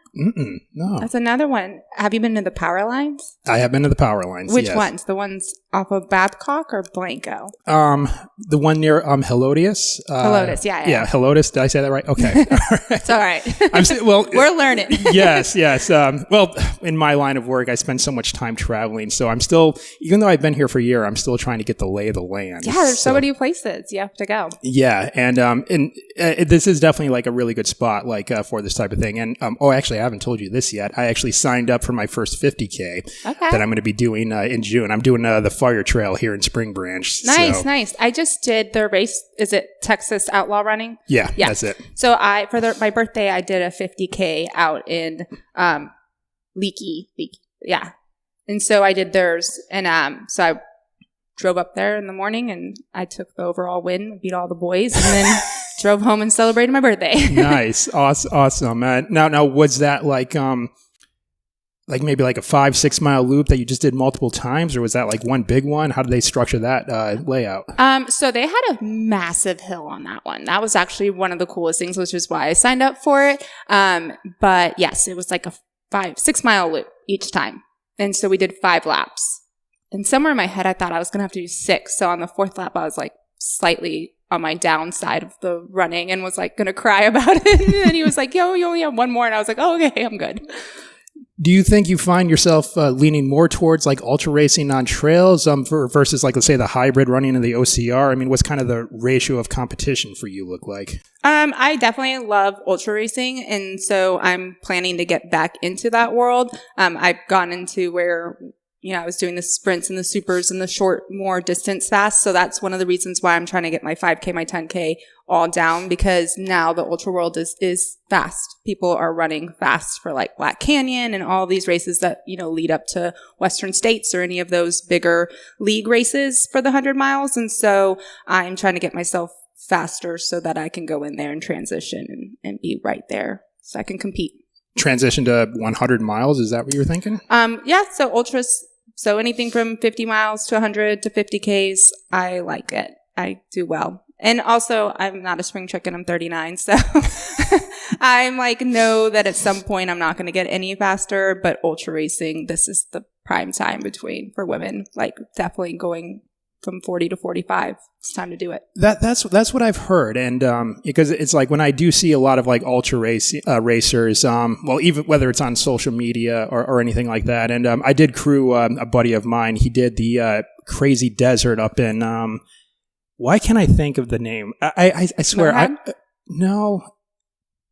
No. That's another one. Have you been to the power lines? I have been to the power lines. Which yes. ones? The ones off of Babcock or Blanco? The one near Helotes. Helotes, yeah. Yeah, Helotes. Did I say that right? Okay. All right. It's all right. We're learning. Yes. Well, in my line of work, I spend so much time traveling, so I'm still, even though I've been here for a year, I'm still trying to get the lay of the land. Yeah, there's so many places you have to go. Yeah, and this is definitely like a really good spot, like for this type of thing. And actually, I haven't told you this yet. I actually signed up for my first 50K that I'm going to be doing in June. I'm doing the Fire Trail here in Spring Branch. Nice. I just did the race. Is it Texas Outlaw Running? Yeah, that's it. So my birthday, I did a 50K out in Leakey. Yeah. And so I did theirs. And so I drove up there in the morning and I took the overall win, beat all the boys, and then drove home and celebrated my birthday. Nice. Awesome. Now, was that like maybe like a 5-6 mile loop that you just did multiple times, or was that like one big one? How did they structure that layout? So they had a massive hill on that one. That was actually one of the coolest things, which is why I signed up for it. But yes, it was like a 5-6 mile loop each time. And so we did 5 laps. And somewhere in my head, I thought I was going to have to do 6. So on the 4th lap, I was like slightly on my downside of the running and was like going to cry about it. And then he was like, yo, you only have one more. And I was like, oh, okay, I'm good. Do you think you find yourself leaning more towards like ultra racing on trails versus like, let's say, the hybrid running in the OCR? I mean, what's kind of the ratio of competition for you look like? I definitely love ultra racing. And so I'm planning to get back into that world. I've gone into where, I was doing the sprints and the supers and the short, more distance fast. So that's one of the reasons why I'm trying to get my 5K, my 10K all down, because now the ultra world is fast. People are running fast for like Black Canyon and all these races that, lead up to Western States or any of those bigger league races for the 100 miles. And so I'm trying to get myself faster so that I can go in there and transition and be right there so I can compete. Transition to 100 miles? Is that what you're thinking? Yeah. So ultras. So anything from 50 miles to 100 to 50 Ks, I like it. I do well. And also, I'm not a spring chicken. I'm 39. So I'm like, know that at some point I'm not going to get any faster. But ultra racing, this is the prime time for women. Like definitely going from 40 to 45. It's time to do it. That's what I've heard. And because it's like when I do see a lot of like ultra racers, even whether it's on social media or anything like that. And I did crew a buddy of mine. He did the Crazy Desert up in why can't I think of the name? I swear no.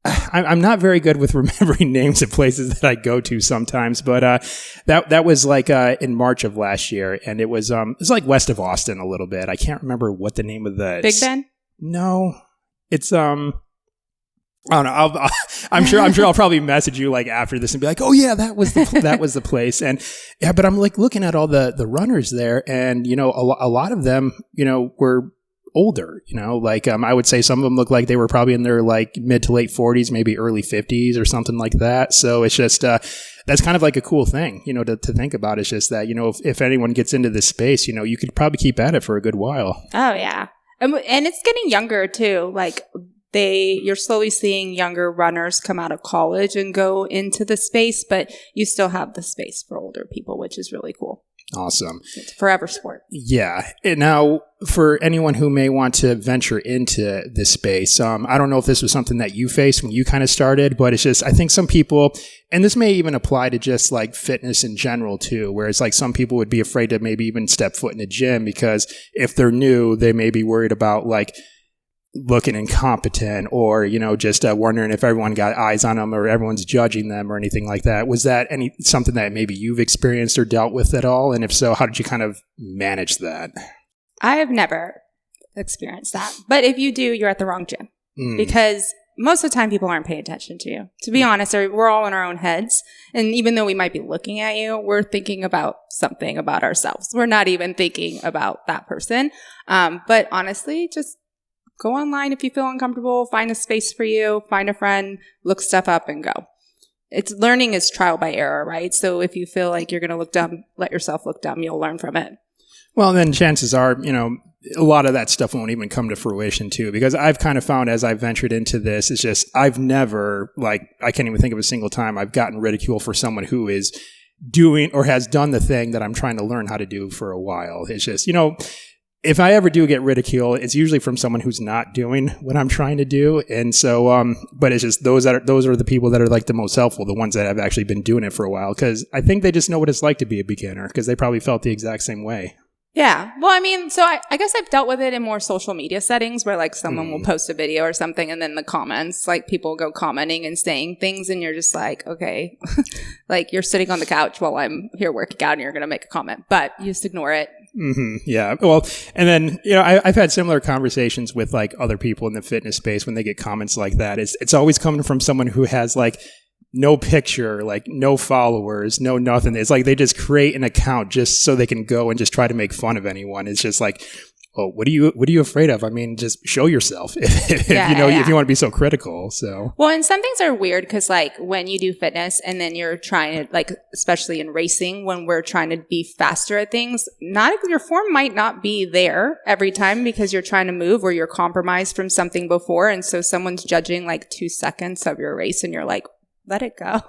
I'm not very good with remembering names of places that I go to sometimes, but that was like in March of last year, and it was like west of Austin a little bit. I can't remember what the name of the Big Ben. No, it's I don't know. I'm sure I'll probably message you like after this and be like, oh yeah, that was the place. And yeah, but I'm like looking at all the runners there, and a lot of them were older, like I would say some of them look like they were probably in their like mid to late 40s, maybe early 50s or something like that. So it's just that's kind of like a cool thing, to think about. It's just that if anyone gets into this space, you could probably keep at it for a good while. Oh yeah, and it's getting younger too. Like you're slowly seeing younger runners come out of college and go into the space, but you still have the space for older people, which is really cool. Awesome. It's a forever sport. Yeah. And now, for anyone who may want to venture into this space, I don't know if this was something that you faced when you kind of started, but it's just, I think some people, and this may even apply to just like fitness in general too, where it's like some people would be afraid to maybe even step foot in a gym because if they're new, they may be worried about like looking incompetent or, just wondering if everyone got eyes on them or everyone's judging them or anything like that. Was that something that maybe you've experienced or dealt with at all? And if so, how did you kind of manage that? I have never experienced that. But if you do, you're at the wrong gym because most of the time people aren't paying attention to you. To be honest, we're all in our own heads. And even though we might be looking at you, we're thinking about something about ourselves. We're not even thinking about that person. But honestly, just go online if you feel uncomfortable, find a space for you, find a friend, look stuff up and go. Learning is trial by error, right? So if you feel like you're going to look dumb, let yourself look dumb. You'll learn from it. Well, then chances are, a lot of that stuff won't even come to fruition too, because I've kind of found as I've ventured into this, it's just, I've never, I can't even think of a single time I've gotten ridicule for someone who is doing or has done the thing that I'm trying to learn how to do for a while. It's just, if I ever do get ridicule, it's usually from someone who's not doing what I'm trying to do. And so, but it's just those are the people that are like the most helpful, the ones that have actually been doing it for a while. Cause I think they just know what it's like to be a beginner because they probably felt the exact same way. Yeah. Well, I mean, so I guess I've dealt with it in more social media settings where like someone will post a video or something and then the comments, like people go commenting and saying things and you're just like, okay, like you're sitting on the couch while I'm here working out and you're going to make a comment, but you just ignore it. Mm-hmm. Yeah. Well, and then, I've had similar conversations with like other people in the fitness space when they get comments like that. It's always coming from someone who has like no picture, like no followers, no nothing. It's like they just create an account just so they can go and just try to make fun of anyone. It's just like, well, what are you afraid of? I mean, just show yourself if you want to be so critical. So, well, and some things are weird because like when you do fitness and then you're trying to like, especially in racing, when we're trying to be faster at things, your form might not be there every time because you're trying to move or you're compromised from something before. And so someone's judging like 2 seconds of your race and you're like, let it go.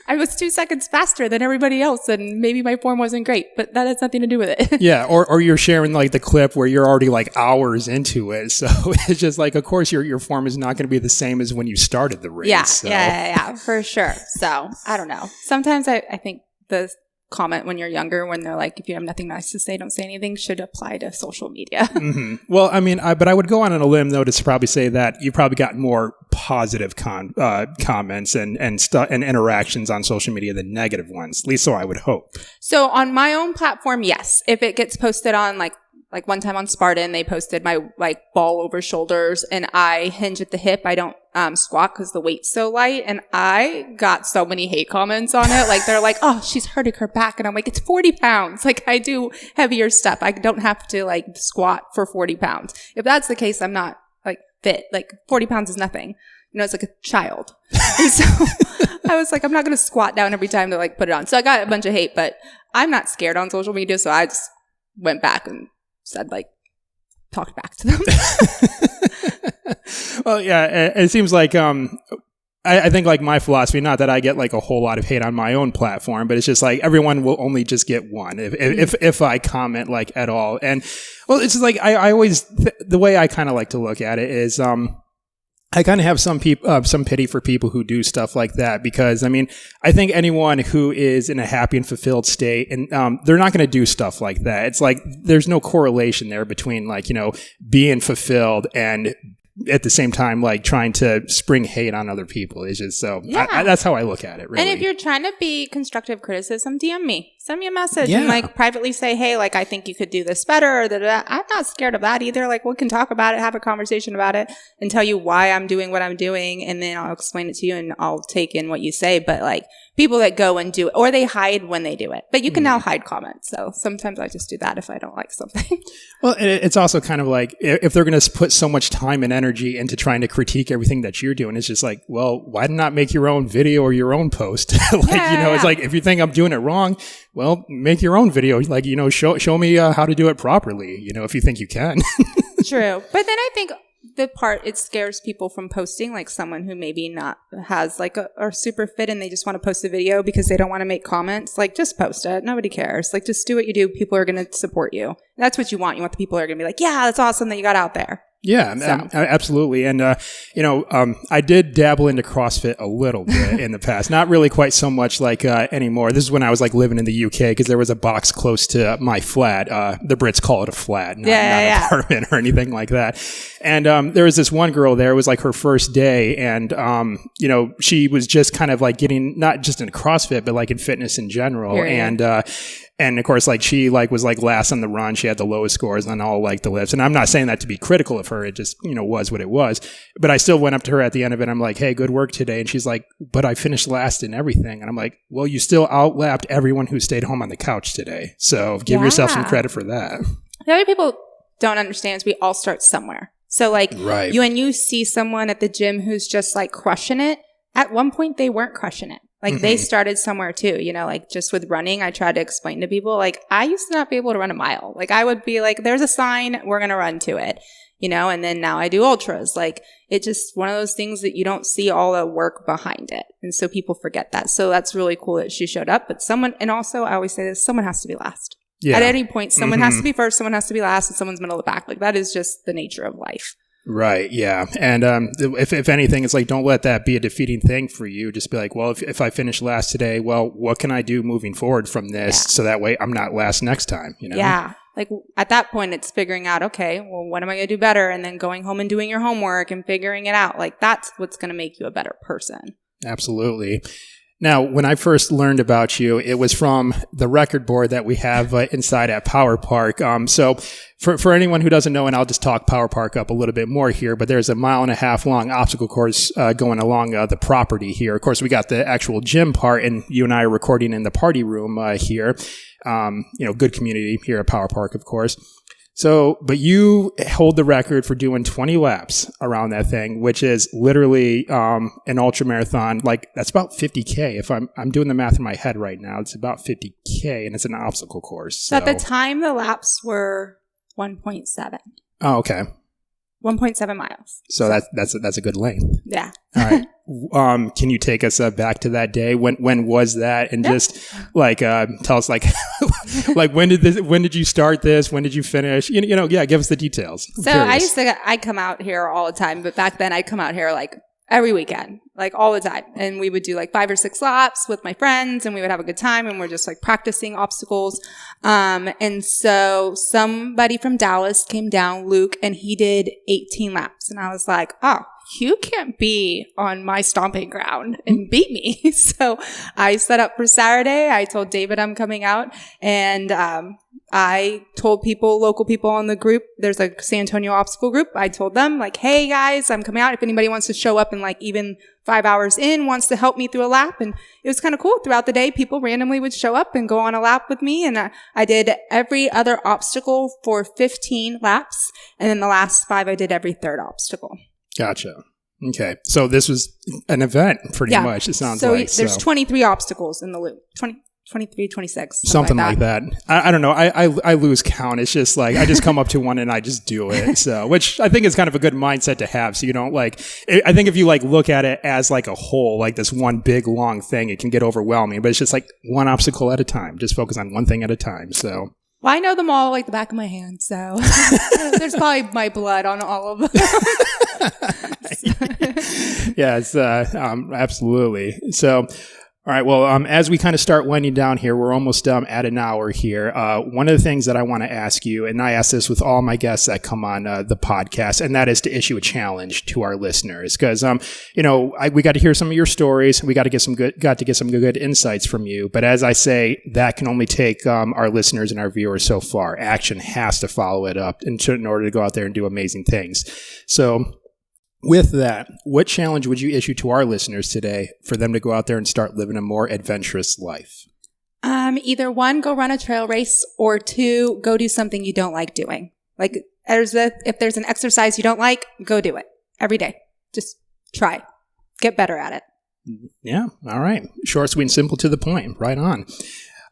I was 2 seconds faster than everybody else and maybe my form wasn't great, but that has nothing to do with it. Yeah. Or you're sharing like the clip where you're already like hours into it. So it's just like, of course your form is not going to be the same as when you started the race. Yeah. So. Yeah, for sure. So I don't know. Sometimes I think the comment when you're younger, when they're like, if you have nothing nice to say, don't say anything, should apply to social media. Mm-hmm. Well, I mean, but I would go on a limb though to probably say that you probably got more positive comments and interactions on social media than negative ones. At least so I would hope. So on my own platform, yes. If it gets posted on like one time on Spartan, they posted my like ball over shoulders and I hinge at the hip. I don't squat because the weight's so light. And I got so many hate comments on it. Like they're like, oh, she's hurting her back. And I'm like, it's 40 pounds. Like I do heavier stuff. I don't have to like squat for 40 pounds. If that's the case, I'm not like fit. Like 40 pounds is nothing. It's like a child. And so I was like, I'm not going to squat down every time to like put it on. So I got a bunch of hate, but I'm not scared on social media. So I just went back and said like, talked back to them. Well, yeah, it seems like, I think like my philosophy, not that I get like a whole lot of hate on my own platform, but it's just like everyone will only just get one if I comment like at all. And well, it's just like, I always, the way I kind of like to look at it is, I kind of have some pity for people who do stuff like that because, I mean, I think anyone who is in a happy and fulfilled state and, they're not going to do stuff like that. It's like, there's no correlation there between like, being fulfilled and at the same time, like trying to spring hate on other people. It's just so, yeah. That's how I look at it, really. And if you're trying to be constructive criticism, DM me. Send me a message and like privately say, hey, like I think you could do this better. Or that. I'm not scared of that either. Like we can talk about it, have a conversation about it and tell you why I'm doing what I'm doing. And then I'll explain it to you and I'll take in what you say. But like people that go and do it or they hide when they do it, but you can now hide comments. So sometimes I just do that if I don't like something. Well, it's also kind of like if they're going to put so much time and energy into trying to critique everything that you're doing, it's just like, well, why not make your own video or your own post? It's like, if you think I'm doing it wrong, well, make your own video. Like, show me how to do it properly, if you think you can. True. But then I think the part it scares people from posting, like someone who maybe not has like are super fit and they just want to post a video because they don't want to make comments. Like, just post it. Nobody cares. Like, just do what you do. People are going to support you. That's what you want. You want the people who are going to be like, yeah, that's awesome that you got out there. Yeah, absolutely. And, I did dabble into CrossFit a little bit in the past, not really quite so much like anymore. This is when I was like living in the UK because there was a box close to my flat. The Brits call it a flat, not an apartment or anything like that. And there was this one girl there. It was like her first day. And, she was just kind of like getting not just into CrossFit, but like in fitness in general. And of course, like she like was like last on the run. She had the lowest scores on all like the lifts. And I'm not saying that to be critical of her. It just, was what it was. But I still went up to her at the end of it. I'm like, hey, good work today. And she's like, but I finished last in everything. And I'm like, well, you still outlapped everyone who stayed home on the couch today. So give yourself some credit for that. The other people don't understand is we all start somewhere. So like when you see someone at the gym who's just like crushing it, at one point they weren't crushing it. Like they started somewhere too, like just with running, I tried to explain to people, like I used to not be able to run a mile. Like I would be like, there's a sign, we're going to run to it, and then now I do ultras. Like it's just one of those things that you don't see all the work behind it. And so people forget that. So that's really cool that she showed up, but and also I always say this, someone has to be last. Yeah. At any point, someone has to be first, someone has to be last, and someone's middle of the pack. Like that is just the nature of life. Right. Yeah. And if anything, it's like, don't let that be a defeating thing for you. Just be like, well, if I finish last today, well, what can I do moving forward from this so that way I'm not last next time, Yeah. Like at that point, it's figuring out, okay, well, what am I going to do better? And then going home and doing your homework and figuring it out. Like that's what's going to make you a better person. Absolutely. Now, when I first learned about you, it was from the record board that we have inside at Power Park. So for anyone who doesn't know, and I'll just talk Power Park up a little bit more here, but there's a 1.5 mile long obstacle course going along the property here. Of course, we got the actual gym part, and you and I are recording in the party room here. Good community here at Power Park, of course. So, but you hold the record for doing 20 laps around that thing, which is literally an ultra marathon. Like that's about 50K. If I'm doing the math in my head right now, it's about 50K, and it's an obstacle course. So at the time, the laps were 1.7. Oh, okay. 1.7 miles. So that's a good length. Yeah. All right. Can you take us back to that day? When was that? And just like tell us like like when did you start this? When did you finish? Give us the details. So I'd come out here all the time, but back then I'd come out here like every weekend, like all the time. And we would do like 5 or 6 laps with my friends, and we would have a good time, and we're just like practicing obstacles. And so somebody from Dallas came down, Luke, and he did 18 laps. And I was like, oh, you can't be on my stomping ground and beat me. So I set up for Saturday. I told David I'm coming out, and I told local people on the group, there's a San Antonio obstacle group. I told them like, hey guys, I'm coming out. If anybody wants to show up and like even 5 hours in wants to help me through a lap. And it was kind of cool. Throughout the day, people randomly would show up and go on a lap with me. And I did every other obstacle for 15 laps. And then the last 5, I did every third obstacle. Gotcha. Okay. So this was an event pretty much, it sounds like. So there's 23 obstacles in the loop. 23, 26. Something like that. I don't know. I lose count. It's just like, I just come up to one and I just do it. So, which I think is kind of a good mindset to have. So you don't like, I think if you like look at it as like a whole, like this one big long thing, it can get overwhelming, but it's just like one obstacle at a time. Just focus on one thing at a time. So. Well, I know them all like the back of my hand. So there's probably my blood on all of them. Yes, absolutely. So, all right. Well, as we kind of start winding down here, we're almost at an hour here. One of the things that I want to ask you, and I ask this with all my guests that come on the podcast, and that is to issue a challenge to our listeners, because we got to hear some of your stories. We got to get some good insights from you. But as I say, that can only take our listeners and our viewers so far. Action has to follow it up in order to go out there and do amazing things. So. With that, what challenge would you issue to our listeners today for them to go out there and start living a more adventurous life? Either 1, go run a trail race, or 2, go do something you don't like doing. Like if there's an exercise you don't like, go do it every day. Just try it. Get better at it. Yeah. All right. Short, sweet, and simple to the point. Right on.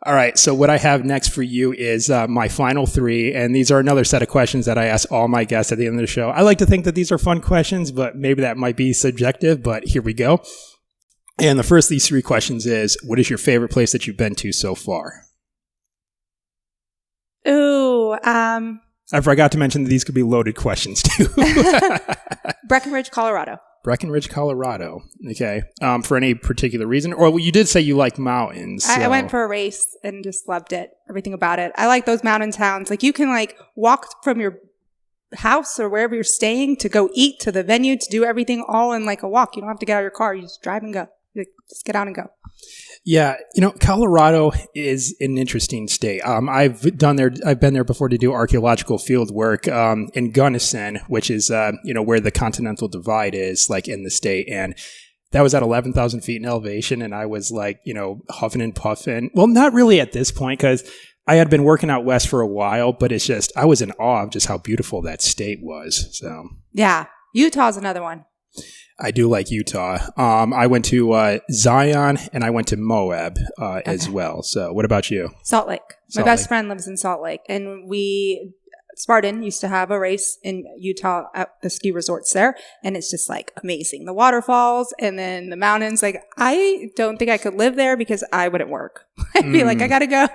All right. So what I have next for you is my final three. And these are another set of questions that I ask all my guests at the end of the show. I like to think that these are fun questions, but maybe that might be subjective, but here we go. And the first of these three questions is, what is your favorite place that you've been to so far? Ooh, I forgot to mention that these could be loaded questions too. Breckenridge, Colorado. Breckenridge, Colorado. Okay. For any particular reason? Or well, you did say you like mountains. So. I went for a race and just loved it. Everything about it. I like those mountain towns. Like you can like walk from your house or wherever you're staying to go eat to the venue to do everything all in like a walk. You don't have to get out of your car. You just drive and go. Just get out and go. Yeah, Colorado is an interesting state. I've been there before to do archaeological field work in Gunnison, which is where the Continental Divide is, like in the state, and that was at 11,000 feet in elevation, and I was like, huffing and puffing. Well, not really at this point because I had been working out west for a while, but it's just I was in awe of just how beautiful that state was. So yeah, Utah's another one. I do like Utah. I went to Zion and I went to Moab as well. So what about you? Salt Lake. My best friend lives in Salt Lake. And Spartan used to have a race in Utah at the ski resorts there. And it's just like amazing. The waterfalls and then the mountains. Like I don't think I could live there because I wouldn't work. I'd be like, I got to go.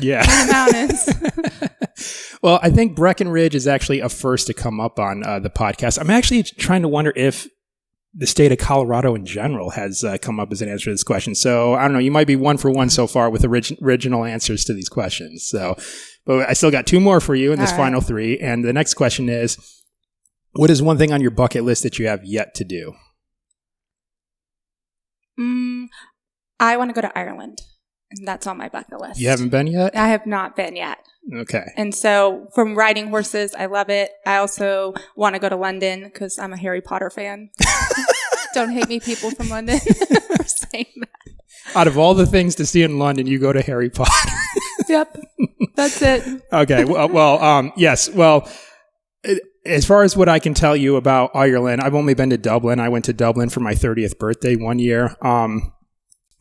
Yeah. In the mountains. Well, I think Breckenridge is actually a first to come up on the podcast. I'm actually trying to wonder if the state of Colorado in general has come up as an answer to this question. So I don't know, you might be 1 for 1 so far with original answers to these questions. So, but I still got 2 more for you in this final 3. And the next question is, what is one thing on your bucket list that you have yet to do? I want to go to Ireland. And that's on my bucket list. You haven't been yet? I have not been yet. Okay. And so from riding horses, I love it. I also want to go to London because I'm a Harry Potter fan. Don't hate me, people from London, for saying that. Out of all the things to see in London, you go to Harry Potter. Yep. That's it. Okay. Well, yes. Well, as far as what I can tell you about Ireland, I've only been to Dublin. I went to Dublin for my 30th birthday one year.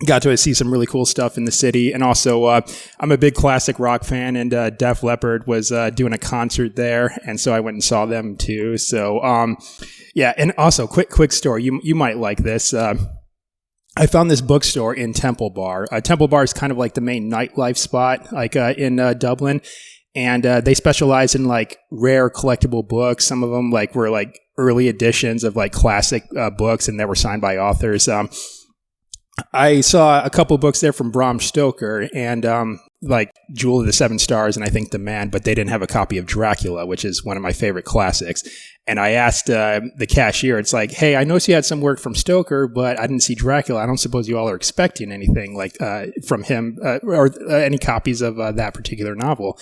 Got to see some really cool stuff in the city. And also, I'm a big classic rock fan, and Def Leppard was doing a concert there. And so I went and saw them too. So, yeah. And also, quick story. You might like this. I found this bookstore in Temple Bar. Temple Bar is kind of like the main nightlife spot, like in Dublin. And they specialize in like rare collectible books. Some of them like were like early editions of like classic books, and they were signed by authors. I saw a couple books there from Bram Stoker and like Jewel of the Seven Stars and I think The Man, but they didn't have a copy of Dracula, which is one of my favorite classics. And I asked the cashier, it's like, hey, I noticed you had some work from Stoker, but I didn't see Dracula. I don't suppose you all are expecting anything like from him or any copies of that particular novel.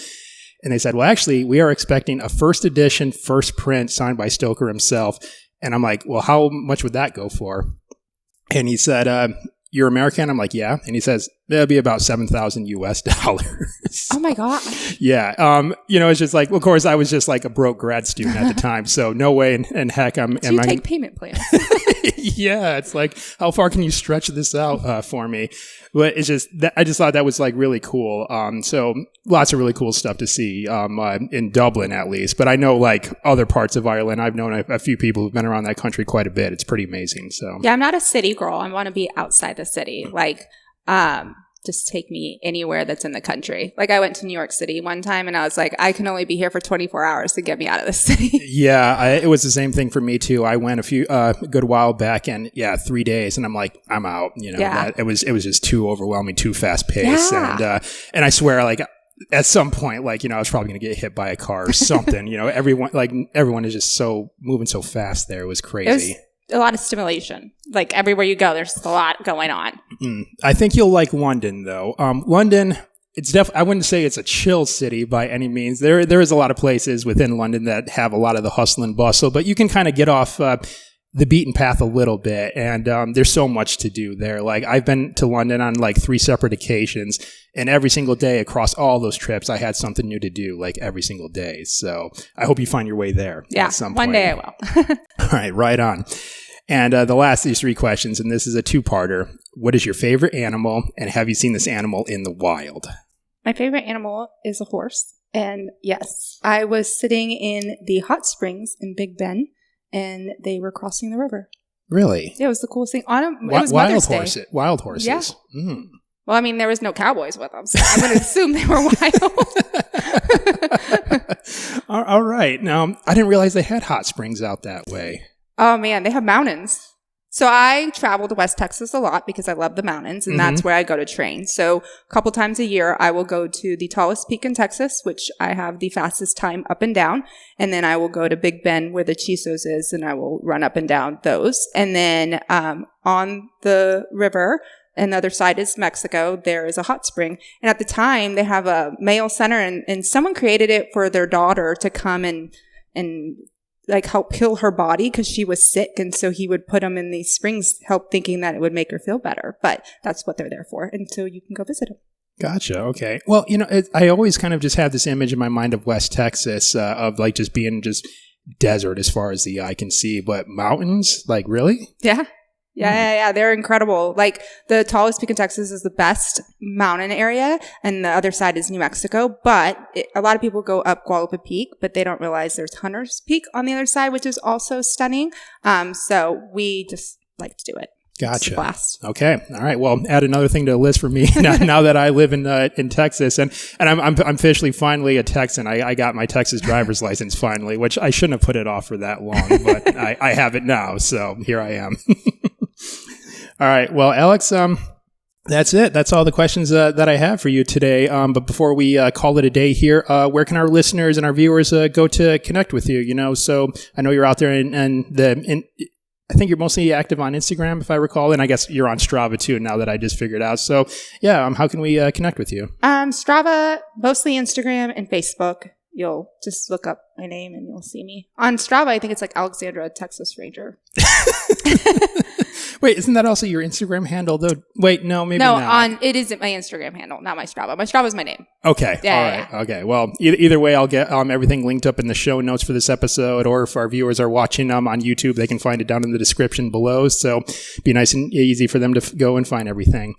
And they said, well, actually, we are expecting a first edition, first print signed by Stoker himself. And I'm like, well, how much would that go for? And he said, you're American? I'm like, yeah. And he says, that'll be about $7,000 US. Oh my God. Yeah. It's just like, of course, I was just like a broke grad student at the time. So no way in heck Do you take payment plans? Yeah. It's like, how far can you stretch this out for me? But it's just, I just thought that was like really cool. So lots of really cool stuff to see in Dublin at least. But I know like other parts of Ireland, I've known a few people who've been around that country quite a bit. It's pretty amazing. So yeah, I'm not a city girl. I want to be outside the city. Like, just take me anywhere that's in the country. Like I went to New York City one time and I was like, I can only be here for 24 hours to get me out of the city. Yeah, it was the same thing for me too. I went a good while back and 3 days and I'm like, I'm out. It was just too overwhelming, too fast paced. Yeah. And I swear like at some point, like, I was probably going to get hit by a car or something, everyone is just so moving so fast there. It was crazy. It was a lot of stimulation. Like everywhere you go, there's a lot going on. I think you'll like London though. London, it's I wouldn't say it's a chill city by any means. There is a lot of places within London that have a lot of the hustle and bustle, but you can kind of get off the beaten path a little bit. And there's so much to do there. Like I've been to London on like 3 separate occasions, and every single day across all those trips, I had something new to do like every single day. So I hope you find your way there. Yeah, at some one point. day I will. All right on. And the last of these 3 questions, and this is a 2-parter. What is your favorite animal, and have you seen this animal in the wild? My favorite animal is a horse. And yes, I was sitting in the hot springs in Big Bend, and they were crossing the river. Really? Yeah, it was the coolest thing. It was Mother's Day. Wild horses. Yeah. Mm. Well, I mean, there was no cowboys with them, so I'm going to assume they were wild. All right. Now, I didn't realize they had hot springs out that way. Oh, man, they have mountains. So I travel to West Texas a lot because I love the mountains, and that's where I go to train. So a couple times a year, I will go to the tallest peak in Texas, which I have the fastest time up and down. And then I will go to Big Bend where the Chisos is, and I will run up and down those. And then on the river, and the other side is Mexico, there is a hot spring. And at the time, they have a male center, and someone created it for their daughter to come and like help heal her body because she was sick. And so he would put them in these springs, thinking that it would make her feel better. But that's what they're there for. And so you can go visit them. Gotcha. Okay. Well, I always kind of just have this image in my mind of West Texas of like just being just desert as far as the eye can see, but mountains, like really? Yeah. Yeah. They're incredible. Like the tallest peak in Texas is the best mountain area, and the other side is New Mexico. But a lot of people go up Guadalupe Peak, but they don't realize there's Hunter's Peak on the other side, which is also stunning. So we just like to do it. Gotcha. It's a blast. Okay. All right. Well, add another thing to the list for me now that I live in Texas, and I'm officially finally a Texan. I got my Texas driver's license finally, which I shouldn't have put it off for that long, but I have it now. So here I am. All right. Well, Alex, that's it. That's all the questions that I have for you today. But before we call it a day here, where can our listeners and our viewers go to connect with you? So I know you're out there, and I think you're mostly active on Instagram, if I recall, and I guess you're on Strava too. Now that I just figured out. So yeah, how can we connect with you? Strava, mostly Instagram and Facebook. You'll just look up my name and you'll see me. On Strava, I think it's like Alexandra, Texas Ranger. Wait, isn't that also your Instagram handle though? Wait, no, maybe not. No, it isn't my Instagram handle, not my Strava. My Strava is my name. Okay. Yeah, all right. Yeah. Okay. Well, either way, I'll get everything linked up in the show notes for this episode, or if our viewers are watching on YouTube, they can find it down in the description below. So be nice and easy for them to go and find everything.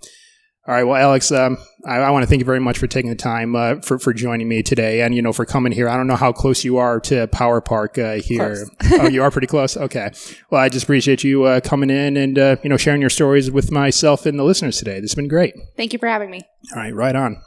All right. Well, Alex, I want to thank you very much for taking the time for joining me today, and for coming here. I don't know how close you are to Power Park here. Oh, you are pretty close. Okay. Well, I just appreciate you coming in and sharing your stories with myself and the listeners today. This has been great. Thank you for having me. All right. Right on.